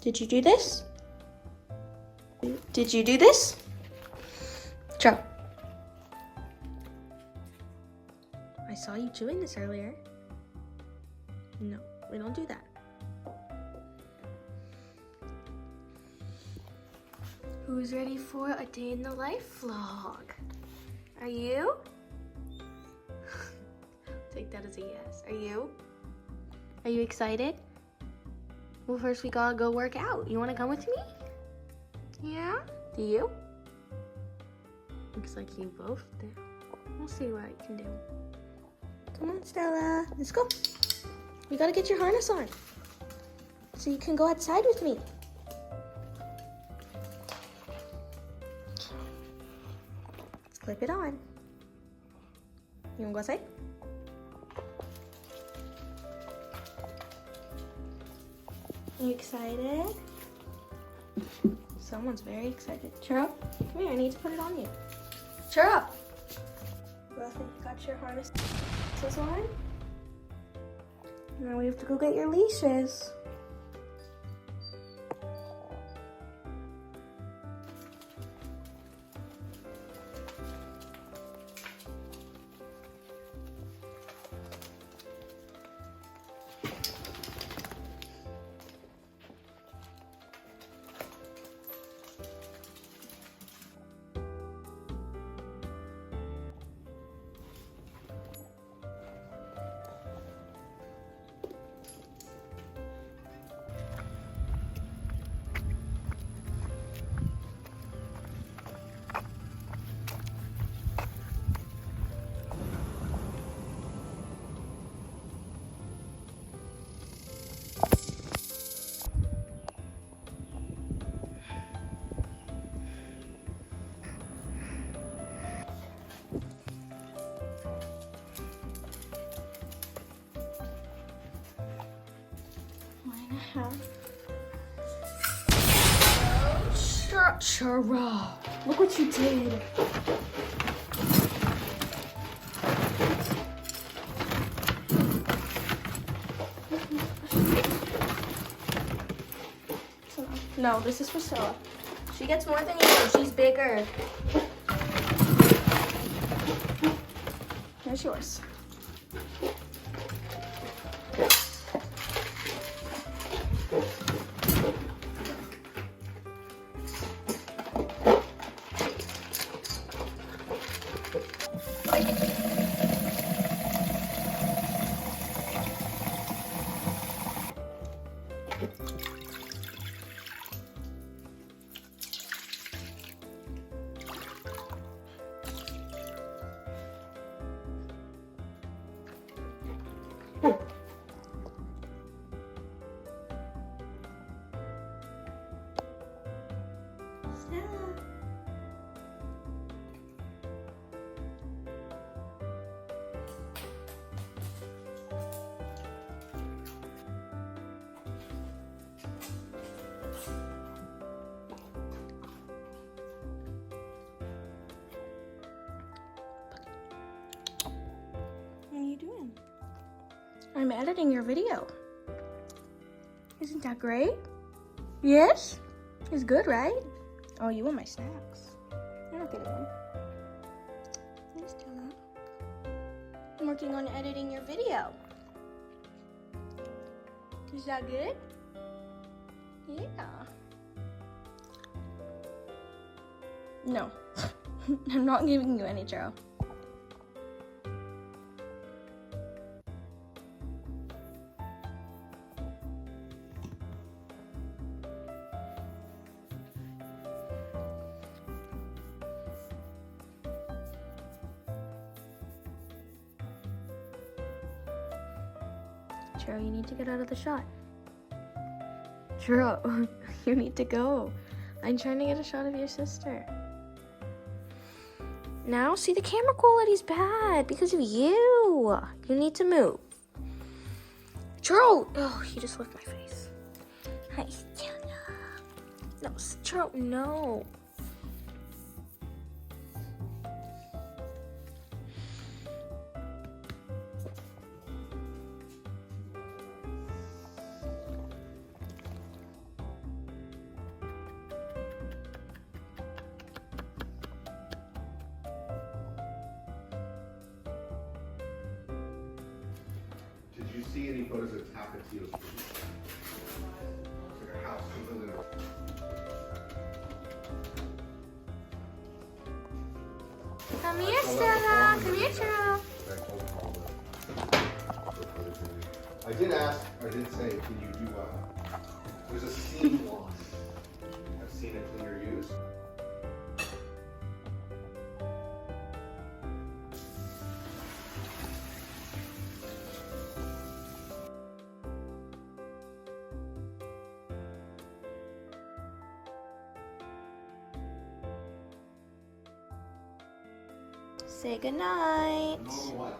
Did you do this? Did you do this? Churro. I saw you chewing this earlier. No, we don't do that. Who's ready for a day in the life vlog? Are you? Take that as a yes. Are you? Are you excited? Well, first we gotta go work out. You wanna come with me? Yeah? Do you? Looks like you both do. We'll see what I can do. Come on, Stella. Let's go. We gotta get your harness on so you can go outside with me. Let's clip it on. You wanna go outside? Are you excited? Someone's very excited. Churro, come here, I need to put it on you. Churro! Well, I think you got your harnesses on. Now we have to go get your leashes. Churro, look what you did. No, this is for Stella. She gets more than you. She's bigger. Here's yours. What are you doing? I'm editing your video. Isn't that great? Yes? It's good, right? Oh, you want my snacks. You're not getting one. Yes, Stella. I'm working on editing your video. Is that good? Yeah. No. I'm not giving you any, Churro. Churro, you need to get out of the shot. Churro, you need to go. I'm trying to get a shot of your sister. Now, see, the camera quality's bad because of you. You need to move. Churro! Oh, he just licked my face. Hi, Stella. No, Churro, no. any photos of Tapatio's food? It's like a house completely. Come here, Stella. Come here, Stella. I did ask, I did say, can you do there's a seam gloss. I've seen it cleaner use. Say goodnight. Normal what?